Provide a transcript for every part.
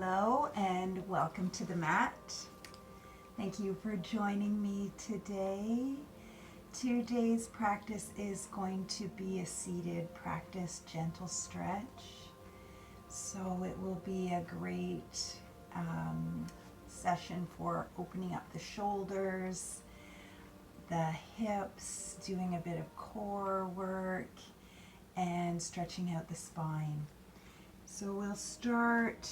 Hello and welcome to the mat. Thank you for joining me today. Today's practice is going to be a seated practice, gentle stretch. So it will be a great session for opening up the shoulders, the hips, doing a bit of core work, and stretching out the spine. So we'll start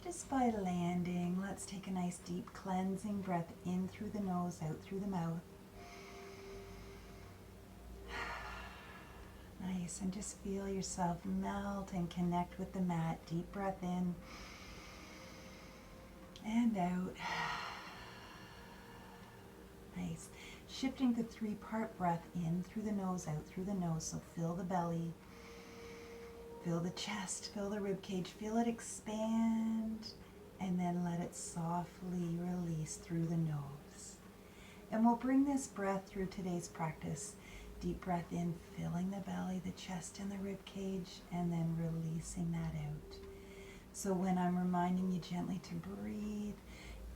just by landing. Let's take a nice deep cleansing breath in through the nose, out through the mouth. Nice, and just feel yourself melt and connect with the mat. Deep breath in and out. Nice. Shifting to 3-part breath in through the nose, out through the nose. So fill the belly, feel the chest, feel the rib cage, feel it expand, and then let it softly release through the nose. And we'll bring this breath through today's practice. Deep breath in, filling the belly, the chest, and the rib cage, and then releasing that out. So when I'm reminding you gently to breathe,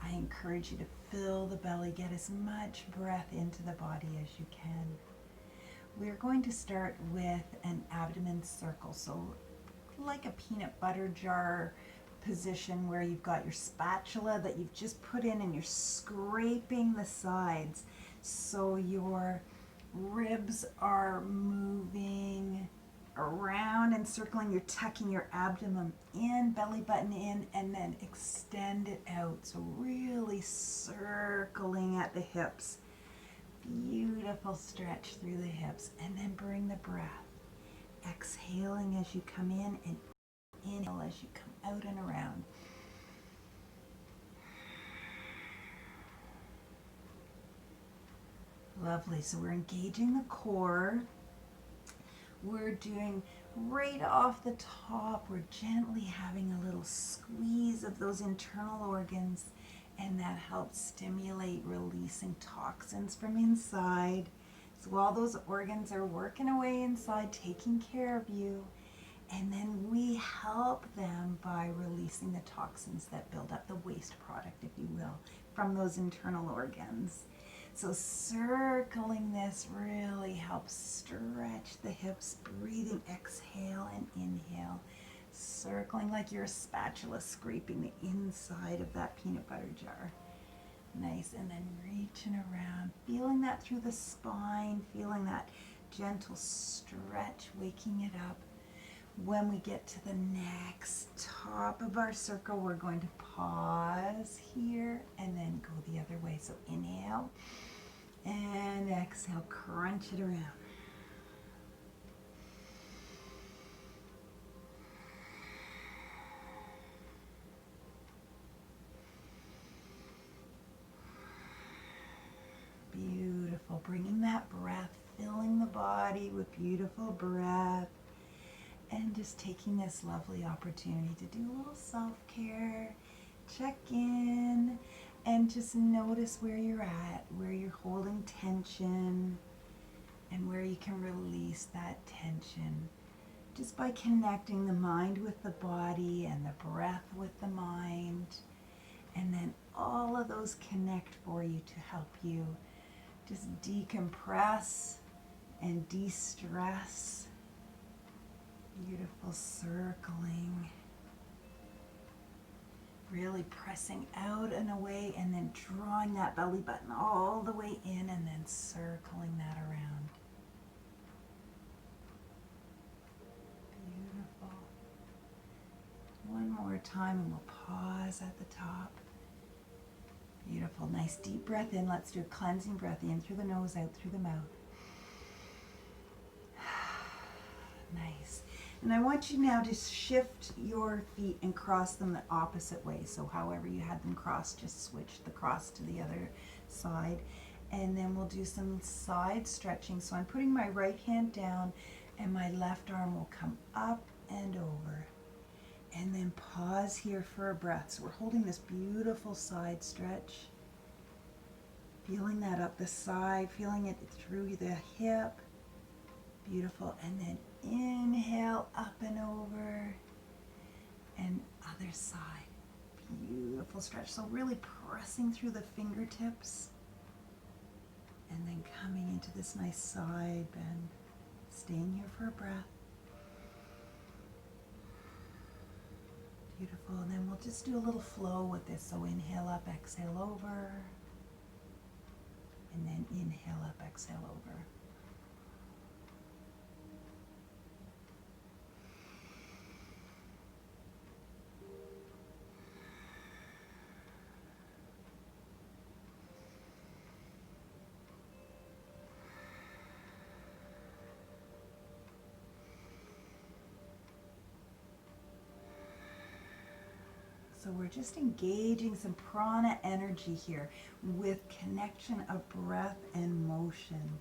I encourage you to fill the belly, get as much breath into the body as you can. We're going to start with an abdomen circle. So like a peanut butter jar position where you've got your spatula that you've just put in and you're scraping the sides. So your ribs are moving around and circling. You're tucking your abdomen in, belly button in, and then extend it out. So really circling at the hips. Beautiful stretch through the hips, and then bring the breath. Exhaling as you come in and inhale as you come out and around. Lovely. So we're engaging the core. We're doing right off the top, we're gently having a little squeeze of those internal organs, and that helps stimulate releasing toxins from inside. So while those organs are working away inside, taking care of you, and then we help them by releasing the toxins that build up, the waste product, if you will, from those internal organs. So circling this really helps stretch the hips, breathing, exhale and inhale. Circling like you're a spatula scraping the inside of that peanut butter jar. Nice, and then reaching around, feeling that through the spine, feeling that gentle stretch, waking it up. When we get to the next top of our circle, we're going to pause here and then go the other way. So inhale and exhale, crunch it around. Beautiful, bringing that breath, filling the body with beautiful breath. And just taking this lovely opportunity to do a little self-care, check in, and just notice where you're at, where you're holding tension, and where you can release that tension. Just by connecting the mind with the body and the breath with the mind. And then all of those connect for you to help you just decompress and de-stress. Beautiful circling, really pressing out and away, and then drawing that belly button all the way in, and then circling that around. Beautiful. One more time and we'll pause at the top. Beautiful. Nice deep breath in. Let's do a cleansing breath in through the nose, out through the mouth. Nice. And I want you now to shift your feet and cross them the opposite way. So however you had them crossed, just switch the cross to the other side. And then we'll do some side stretching. So I'm putting my right hand down and my left arm will come up and over. And then pause here for a breath. So we're holding this beautiful side stretch. Feeling that up the side, feeling it through the hip. Beautiful. And then inhale up and over, and other side. beautiful stretch. So really pressing through the fingertips and then coming into this nice side bend. Staying here for a breath. Beautiful. And then we'll just do a little flow with this. So inhale up, exhale over. And then inhale up, exhale over. So we're just engaging some prana energy here with connection of breath and motion.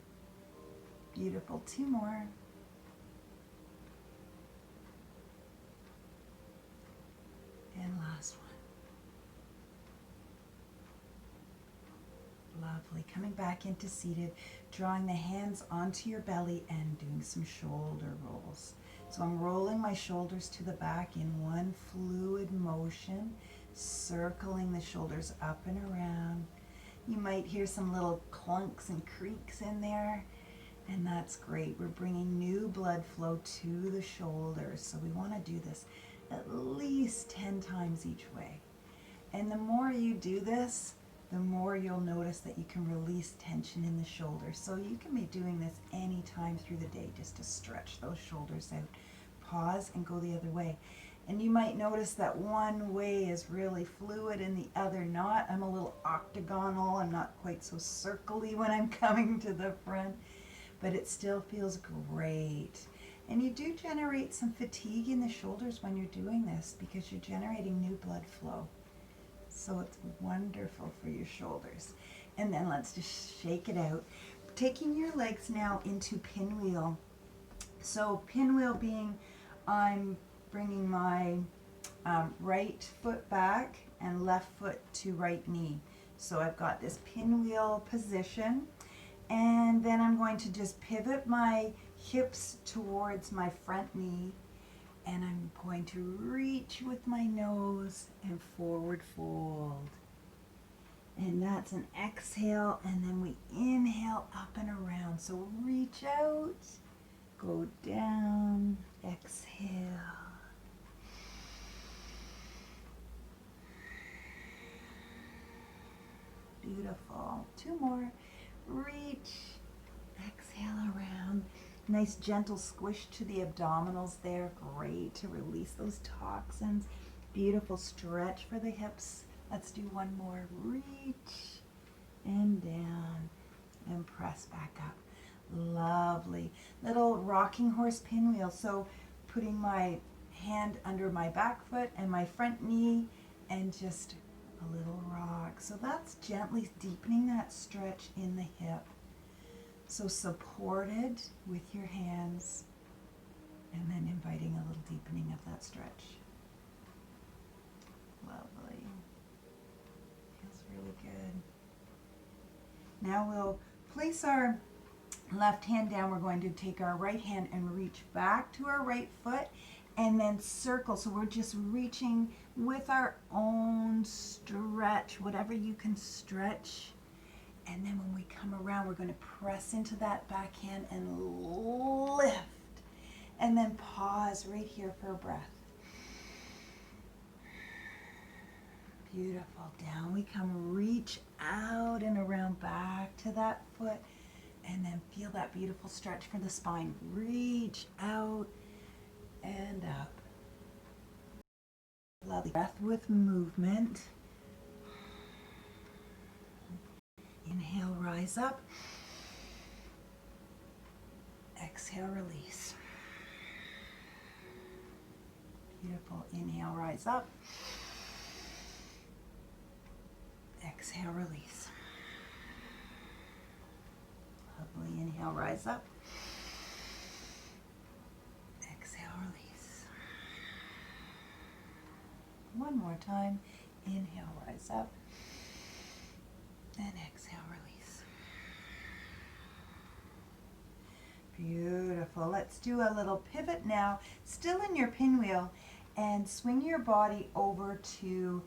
Beautiful. 2 more. And last one. Lovely. Coming back into seated, drawing the hands onto your belly and doing some shoulder rolls. So I'm rolling my shoulders to the back in one fluid motion, circling the shoulders up and around. You might hear some little clunks and creaks in there, and that's great. We're bringing new blood flow to the shoulders, so we want to do this at least 10 times each way. And the more you do this, the more you'll notice that you can release tension in the shoulders. So you can be doing this anytime through the day just to stretch those shoulders out. Pause and go the other way. And you might notice that one way is really fluid and the other not. I'm a little octagonal. I'm not quite so circly when I'm coming to the front, but it still feels great. And you do generate some fatigue in the shoulders when you're doing this because you're generating new blood flow. So it's wonderful for your shoulders. And then let's just shake it out. Taking your legs now into pinwheel. So pinwheel being, I'm bringing my right foot back and left foot to right knee. So I've got this pinwheel position. And then I'm going to just pivot my hips towards my front knee. And I'm going to reach with my nose and forward fold. And that's an exhale, and then we inhale up and around. So reach out, go down, exhale. Beautiful. 2 more. Reach, exhale around. Nice gentle squish to the abdominals there. Great to release those toxins. Beautiful stretch for the hips. Let's do 1 more. Reach and down and press back up. Lovely. Little rocking horse pinwheel. So putting my hand under my back foot and my front knee and just a little rock. So that's gently deepening that stretch in the hip. So supported with your hands and then inviting a little deepening of that stretch. Lovely. Feels really good. Now we'll place our left hand down. We're going to take our right hand and reach back to our right foot and then circle. So we're just reaching with our own stretch, whatever you can stretch. And then when we come around, we're going to press into that backhand and lift. And then pause right here for a breath. Beautiful. Down we come. Reach out and around back to that foot. And then feel that beautiful stretch for the spine. Reach out and up. Lovely. Breath with movement. Inhale, rise up. Exhale, release. Beautiful. Inhale, rise up. Exhale, release. Lovely. Inhale, rise up. Exhale, release. 1 more time. Inhale, rise up. And exhale, release. Beautiful. Let's do a little pivot now, still in your pinwheel, and swing your body over to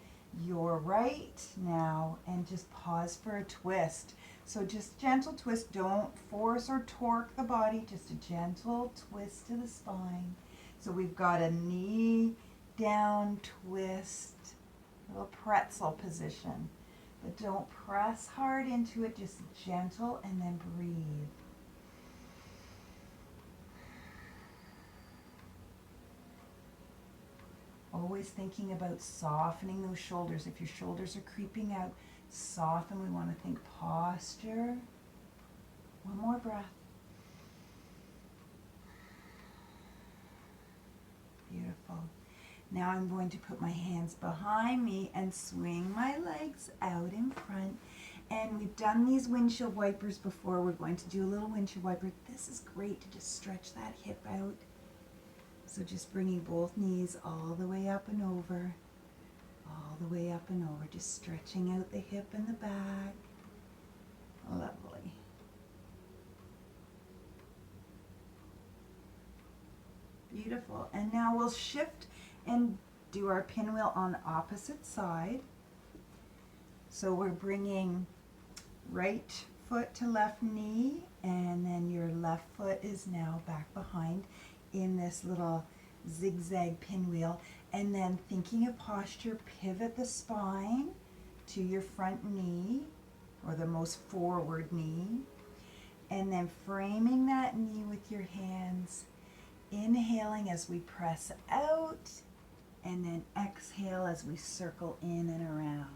your right now and just pause for a twist. So just gentle twist, don't force or torque the body, just a gentle twist to the spine. So we've got a knee down twist, little pretzel position. But don't press hard into it, just gentle, and then breathe. Always thinking about softening those shoulders. If your shoulders are creeping out, soften. We want to think posture. One more breath. Beautiful. Now I'm going to put my hands behind me and swing my legs out in front. And we've done these windshield wipers before. We're going to do a little windshield wiper. This is great to just stretch that hip out. So just bringing both knees all the way up and over, all the way up and over, just stretching out the hip and the back. Lovely. Beautiful. And now we'll shift and do our pinwheel on the opposite side. So we're bringing right foot to left knee, and then your left foot is now back behind in this little zigzag pinwheel. And then thinking of posture, pivot the spine to your front knee or the most forward knee, and then framing that knee with your hands, inhaling as we press out, and then exhale as we circle in and around.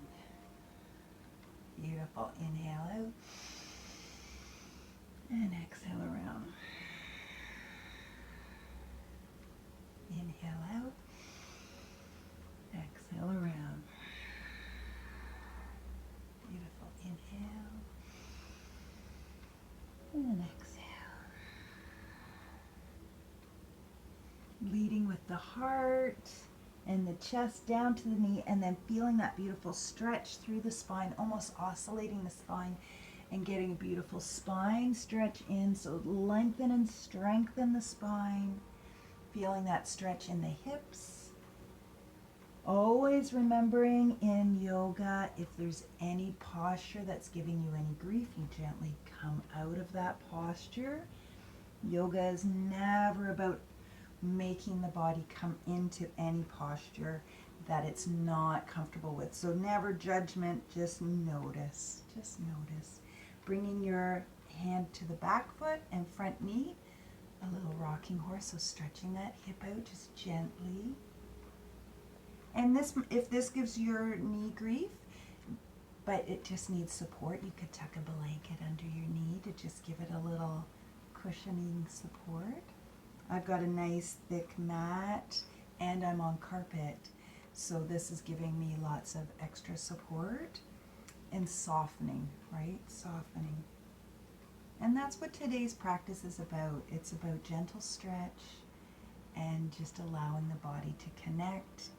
Beautiful. Inhale out and exhale around. Inhale out, exhale around. Beautiful. Inhale and exhale. Leading with the heart and the chest down to the knee, and then feeling that beautiful stretch through the spine, almost oscillating the spine and getting a beautiful spine stretch in. So lengthen and strengthen the spine. Feeling that stretch in the hips. Always remembering in yoga, if there's any posture that's giving you any grief, you gently come out of that posture. Yoga is never about making the body come into any posture that it's not comfortable with. So never judgment, just notice. Just notice. Bringing your hand to the back foot and front knee. A little rocking horse, so stretching that hip out just gently. And this, if this gives your knee grief, but it just needs support, you could tuck a blanket under your knee to just give it a little cushioning support. I've got a nice thick mat and I'm on carpet, so this is giving me lots of extra support and softening, right? Softening. And that's what today's practice is about. It's about gentle stretch and just allowing the body to connect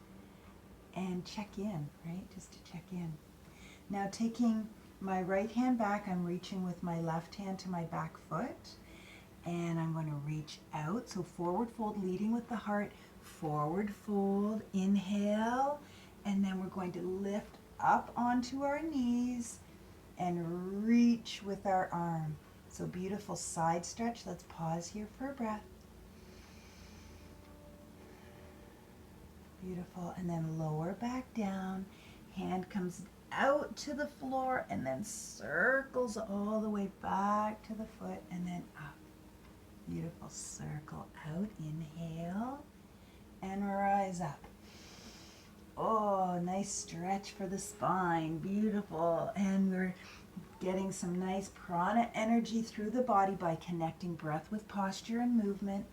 and check in, right? Just to check in. Now taking my right hand back, I'm reaching with my left hand to my back foot, and I'm going to reach out. So forward fold, leading with the heart, forward fold, inhale, and then we're going to lift up onto our knees and reach with our arm. So beautiful side stretch. Let's pause here for a breath. Beautiful. And then lower back down. Hand comes out to the floor and then circles all the way back to the foot and then up. Beautiful. Circle out. Inhale and rise up. Oh, nice stretch for the spine. Beautiful. And we're getting some nice prana energy through the body by connecting breath with posture and movement.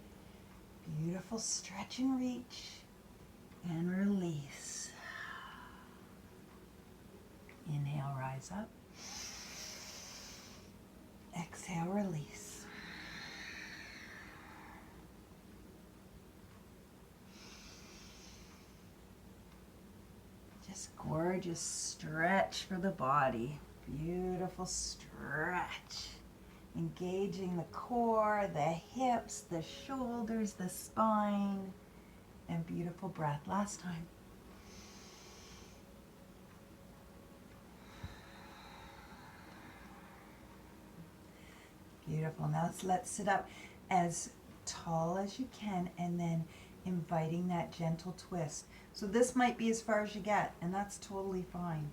Beautiful stretch and reach and release. Inhale, rise up. Exhale, release. Just gorgeous stretch for the body. Beautiful stretch. Engaging the core, the hips, the shoulders, the spine, and beautiful breath. Last time. Beautiful. Now let's sit up as tall as you can, and then inviting that gentle twist. So this might be as far as you get, and that's totally fine.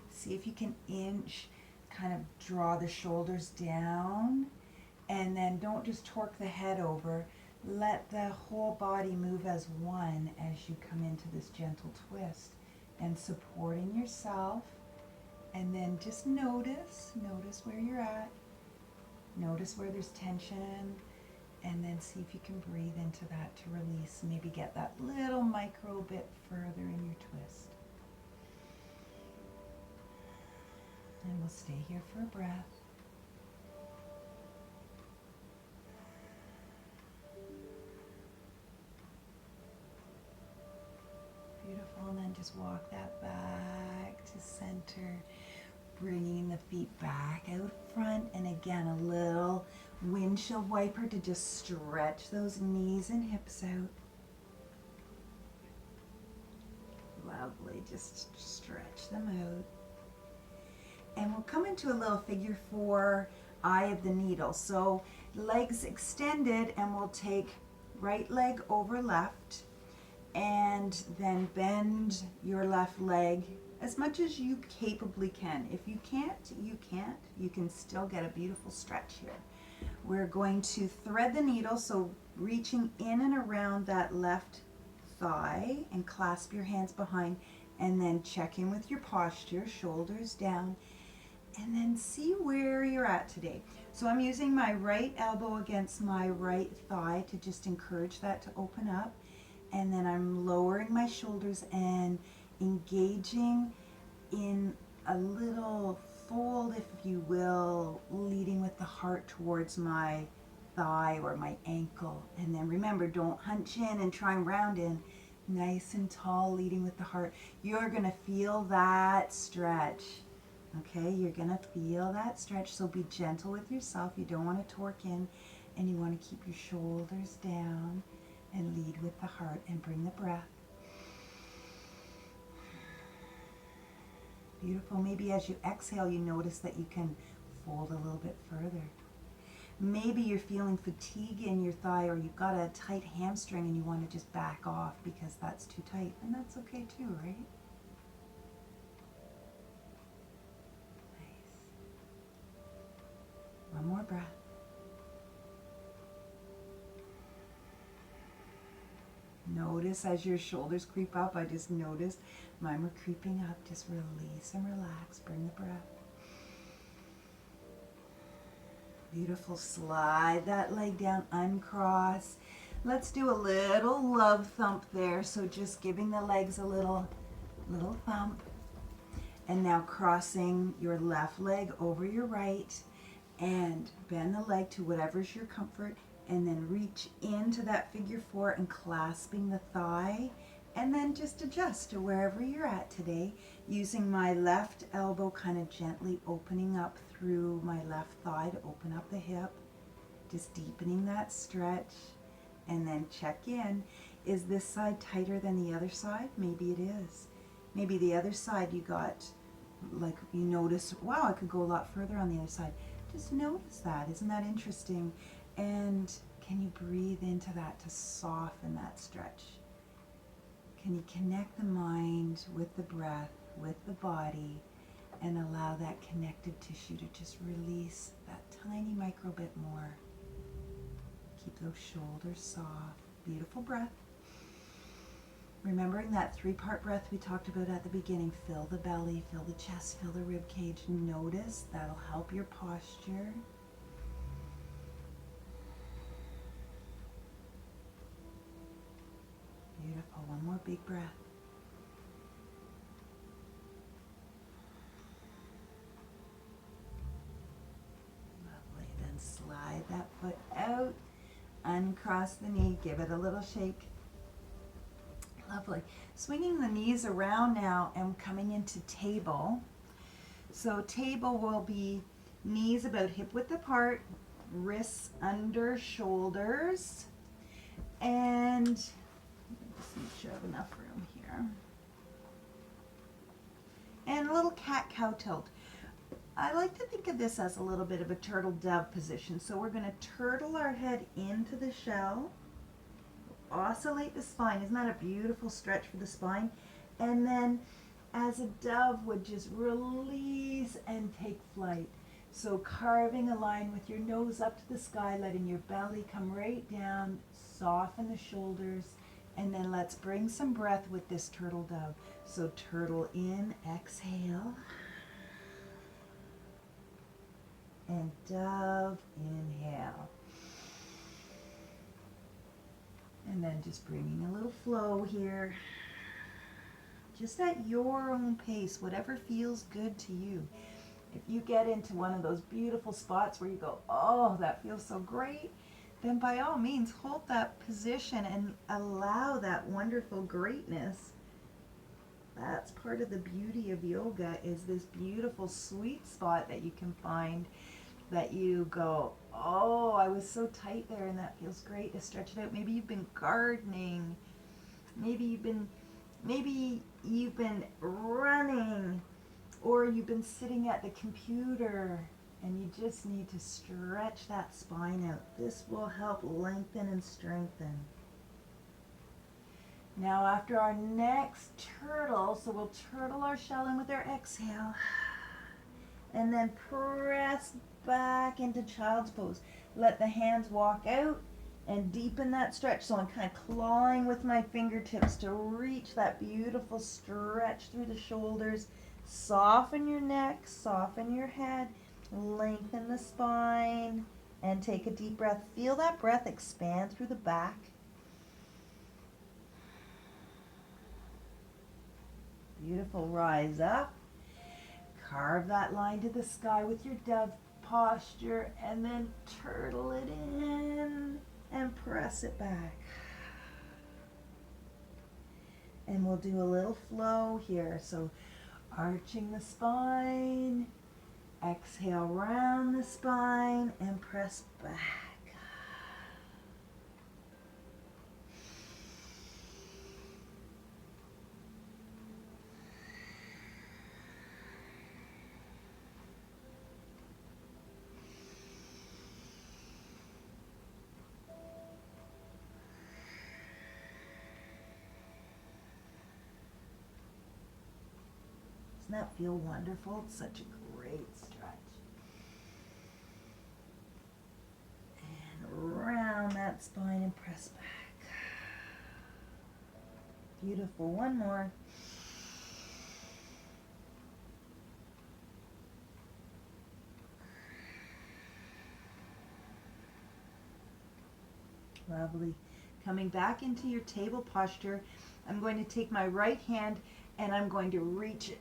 See if you can inch, kind of draw the shoulders down, and then don't just torque the head over. Let the whole body move as one as you come into this gentle twist, and supporting yourself. And then just notice where you're at. Notice where there's tension, and then see if you can breathe into that to release. Maybe get that little micro bit further in your twist. And we'll stay here for a breath. Beautiful, and then just walk that back to center, bringing the feet back out front, and again a little windshield wiper to just stretch those knees and hips out. Lovely, just stretch them out. And we'll come into a little figure 4, eye of the needle. So legs extended, and we'll take right leg over left, and then bend your left leg as much as you capably can. If you can't, you can't. You can still get a beautiful stretch here. We're going to thread the needle, so reaching in and around that left thigh, and clasp your hands behind, and then check in with your posture, shoulders down, and then see where you're at today. So I'm using my right elbow against my right thigh to just encourage that to open up. And then I'm lowering my shoulders and engaging in a little fold, if you will, leading with the heart towards my thigh or my ankle. And then remember, don't hunch in and try and round in. Nice and tall, leading with the heart. You're going to feel that stretch. Okay, you're going to feel that stretch, so be gentle with yourself. You don't want to torque in, and you want to keep your shoulders down. And lead with the heart, and bring the breath. Beautiful. Maybe as you exhale, you notice that you can fold a little bit further. Maybe you're feeling fatigue in your thigh, or you've got a tight hamstring and you want to just back off because that's too tight. And that's okay too, right? Nice. One more breath. Notice as your shoulders creep up. I just noticed mine were creeping up. Just release and relax. Bring the breath. Beautiful. Slide that leg down, uncross. Let's do a little love thump there. So just giving the legs a little thump. And now crossing your left leg over your right, and bend the leg to whatever's your comfort. And then reach into that figure 4 and clasping the thigh, and then just adjust to wherever you're at today, using my left elbow kind of gently opening up through my left thigh to open up the hip, just deepening that stretch. And then check in. Is this side tighter than the other side? Maybe it is. Maybe the other side you got, like you notice, wow, I could go a lot further on the other side. Just notice that. Isn't that interesting? And can you breathe into that to soften that stretch? Can you connect the mind with the breath, with the body, and allow that connective tissue to just release that tiny micro bit more? Keep those shoulders soft. Beautiful breath. Remembering that 3-part breath we talked about at the beginning. Fill the belly, fill the chest, fill the rib cage. Notice that'll help your posture. Beautiful. One more big breath. Lovely. Then slide that foot out. Uncross the knee. Give it a little shake. Lovely. Swinging the knees around now and coming into table. So table will be knees about hip width apart, wrists under shoulders, and just make sure I have enough room here. And a little cat-cow tilt. I like to think of this as a little bit of a turtle dove position. So we're going to turtle our head into the shell, oscillate the spine. Isn't that a beautiful stretch for the spine? And then as a dove would just release and take flight. So carving a line with your nose up to the sky, letting your belly come right down, soften the shoulders, and then let's bring some breath with this turtle dove. So turtle in, exhale, and dove, inhale. And then just bringing a little flow here, just at your own pace, whatever feels good to you. If you get into one of those beautiful spots where you go, oh, that feels so great, then by all means hold that position and allow that wonderful greatness. That's part of the beauty of yoga, is this beautiful sweet spot that you can find, that you go, oh, I was so tight there and that feels great to stretch it out. Maybe you've been gardening, maybe you've been running, or you've been sitting at the computer and you just need to stretch that spine out. This will help lengthen and strengthen. Now after our next turtle, so we'll turtle our shell in with our exhale and then press back into child's pose. Let the hands walk out and deepen that stretch. So I'm kind of clawing with my fingertips to reach that beautiful stretch through the shoulders. Soften your neck, soften your head, lengthen the spine, and take a deep breath. Feel that breath expand through the back. Beautiful. Rise up. Carve that line to the sky with your dove posture, and then turtle it in and press it back. And we'll do a little flow here. So arching the spine, exhale, round the spine, and press back. Doesn't that feel wonderful? It's such a great stretch. And round that spine and press back. Beautiful. One more. Lovely. Coming back into your table posture, I'm going to take my right hand and I'm going to reach it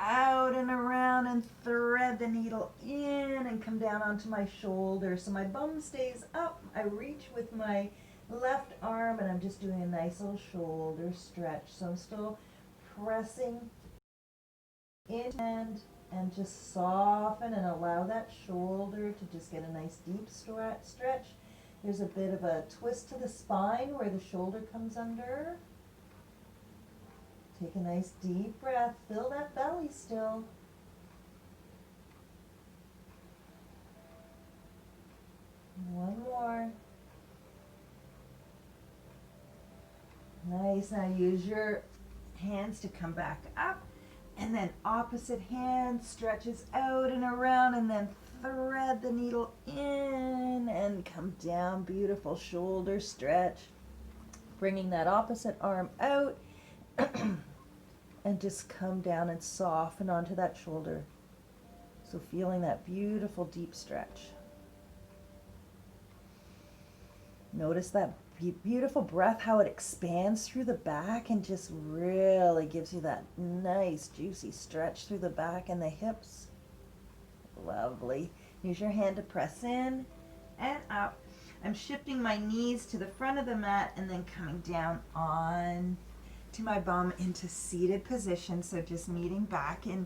out and around and thread the needle in and come down onto my shoulder. So my bum stays up. I reach with my left arm and I'm just doing a nice little shoulder stretch. So I'm still pressing in and just soften and allow that shoulder to just get a nice deep stretch. There's a bit of a twist to the spine where the shoulder comes under. Take a nice deep breath. Fill that belly still. One more. Nice. Now use your hands to come back up. And then opposite hand stretches out and around, and then thread the needle in and come down. Beautiful shoulder stretch. Bringing that opposite arm out. And just come down and soften onto that shoulder. So feeling that beautiful deep stretch. Notice that beautiful breath, how it expands through the back and just really gives you that nice juicy stretch through the back and the hips. Lovely. Use your hand to press in and up. I'm shifting my knees to the front of the mat and then coming down on to my bum into seated position. So just meeting back in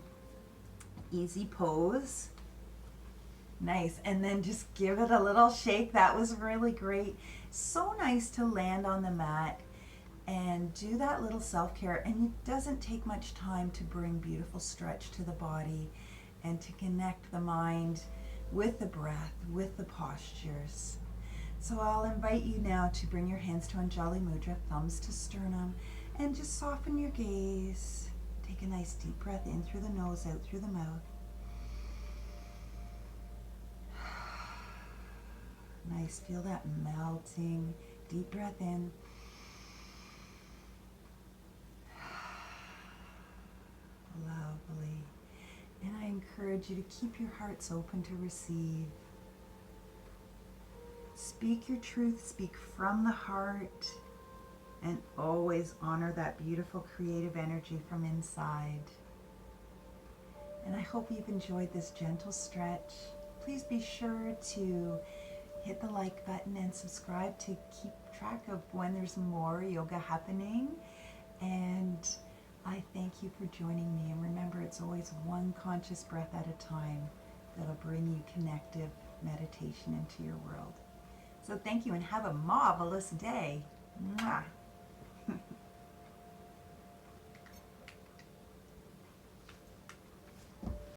easy pose. Nice. And then just give it a little shake. That was really great. So nice to land on the mat and do that little self-care. And it doesn't take much time to bring beautiful stretch to the body and to connect the mind with the breath, with the postures. So I'll invite you now to bring your hands to Anjali Mudra, thumbs to sternum, and just soften your gaze. Take a nice deep breath in through the nose, out through the mouth. Nice, feel that melting. Deep breath in. Lovely. And I encourage you to keep your hearts open to receive. Speak your truth, speak from the heart, and always honor that beautiful creative energy from inside. And I hope you've enjoyed this gentle stretch. Please be sure to hit the like button and subscribe to keep track of when there's more yoga happening. And I thank you for joining me. And remember, it's always one conscious breath at a time that'll bring you connective meditation into your world. So thank you and have a marvelous day. Mwah.